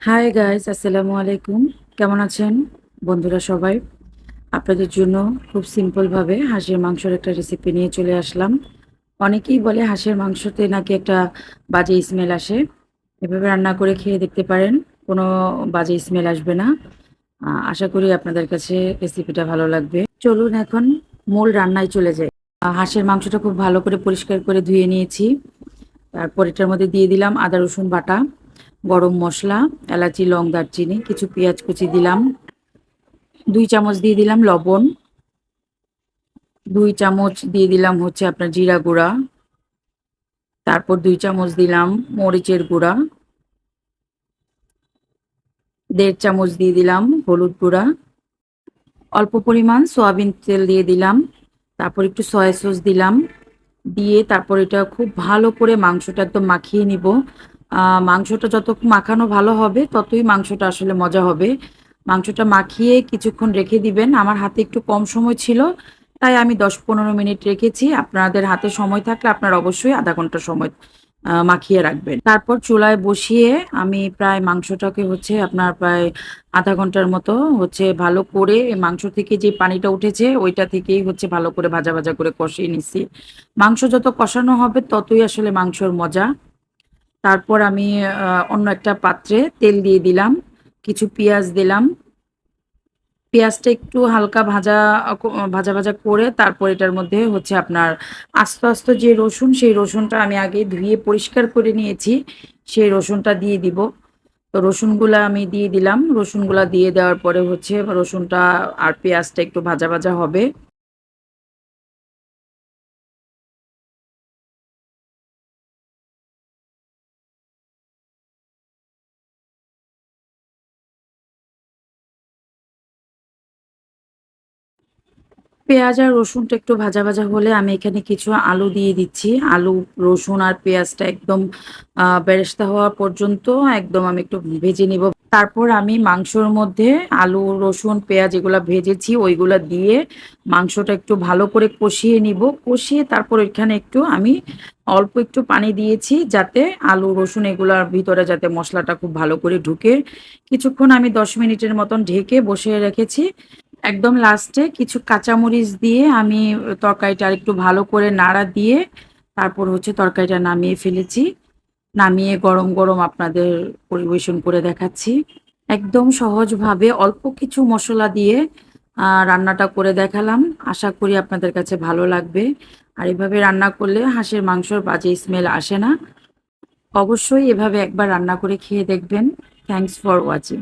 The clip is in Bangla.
হাই গাইস, আসসালামু আলাইকুম। কেমন আছেন বন্ধুরা সবাই? আপনাদের জন্য খুব সিম্পলভাবে হাঁসের মাংসের একটা রেসিপি নিয়ে চলে আসলাম। অনেকেই বলে হাঁসের মাংসতে নাকি একটা বাজে স্মেল আসে। এভাবে রান্না করে খেয়ে দেখতে পারেন, কোনো বাজে স্মেল আসবে না। আশা করি আপনাদের কাছে রেসিপিটা ভালো লাগবে। চলুন এখন মূল রান্নায় চলে যাই। হাঁসের মাংসটা খুব ভালো করে পরিষ্কার করে ধুয়ে নিয়েছি। তারপর এটার মধ্যে দিয়ে দিলাম আদা রসুন বাটা, গরম মশলা, এলাচি, লং, দারচিনি, কিছু পেঁয়াজ কুচি দিলাম, 2 চামচ দিয়ে দিলাম লবণ, 2 চামচ দিয়ে দিলাম হচ্ছে আপনার জিরা গুঁড়া, তারপর 2 চামচ দিলাম মরিচের গুঁড়া, 1.5 চামচ দিয়ে দিলাম হলুদ গুঁড়া, অল্প পরিমাণ সয়াবিন তেল দিয়ে দিলাম, তারপর একটু সয়া সস দিলাম, দিয়ে তারপর এটা খুব ভালো করে মাংসটা একদম মাখিয়ে নিব। মাংসটা যত মাখানো ভালো হবে ততই মাংসটা আসলে মজা হবে। মাংসটা মাখিয়ে কিছুক্ষণ রেখে দিবেন। আমার হাতে একটু কম সময় ছিল, তাই আমি 10-15 মিনিট রেখেছি। আপনাদের হাতে সময় থাকলে আপনারা অবশ্যই আধা ঘন্টা সময় মাখিয়ে রাখবেন। তারপর চুলায় বসিয়ে আমি প্রায় মাংসটাকে হচ্ছে আপনার প্রায় আধা ঘন্টার মতো হচ্ছে ভালো করে মাংস থেকে যে পানিটা উঠেছে ওইটা থেকেই হচ্ছে ভালো করে ভাজা ভাজা করে কষিয়ে নিচ্ছি। মাংস যত কষানো হবে ততই আসলে মাংসর মজা। তারপর আমি অন্য একটা পাত্রে তেল দিয়ে দিলাম, কিছু পেঁয়াজ দিলাম। পেঁয়াজটা একটু হালকা ভাজা ভাজা করে তারপর এটার মধ্যে হচ্ছে আপনার আস্ত আস্ত যে রসুন, সেই রসুনটা আমি আগে ধুয়ে পরিষ্কার করে নিয়েছি, সেই রসুনটা দিয়ে দিব। তো রসুনগুলা আমি দিয়ে দিলাম। রসুনগুলা দিয়ে দেওয়ার পরে হচ্ছে রসুনটা আর পেঁয়াজটা একটু ভাজা ভাজা হবে। পেঁয়াজ আর রসুনটা একটু ভাজা ভাজা হলে আমি এখানে কিছু আলু দিয়ে দিচ্ছি। আলু, রসুন আর পেঁয়াজটা একদম বেরেস্তা হওয়া পর্যন্ত একদম আমি একটু ভেজে নিব। তারপর আমি মাংসর মধ্যে আলু, রসুন, পেঁয়াজ এগুলা ভেজেছি ওইগুলা দিয়ে মাংসটা একটু ভালো করে কষিয়ে নিব। কষিয়ে তারপর এখানে একটু আমি অল্প একটু পানি দিয়েছি যাতে আলু, রসুন এগুলার ভিতরে যাতে মশলাটা খুব ভালো করে ঢুকে। কিছুক্ষণ আমি 10 মিনিটের মতন ঢেকে বসিয়ে রেখেছি। একদম লাস্টে কিছু কাঁচামরিচ দিয়ে আমি তরকারিটা আরেকটু ভালো করে নাড়া দিয়ে তারপর হচ্ছে তরকারিটা নামিয়ে ফেলেছি। নামিয়ে গরম গরম আপনাদের পরিবেশন করে দেখাচ্ছি। একদম সহজভাবে অল্প কিছু মসলা দিয়ে রান্নাটা করে দেখালাম। আশা করি আপনাদের কাছে ভালো লাগবে। আর এভাবে রান্না করলে হাঁসের মাংসর বাজে স্মেল আসে না। অবশ্যই এভাবে একবার রান্না করে খেয়ে দেখবেন। Thanks for watching.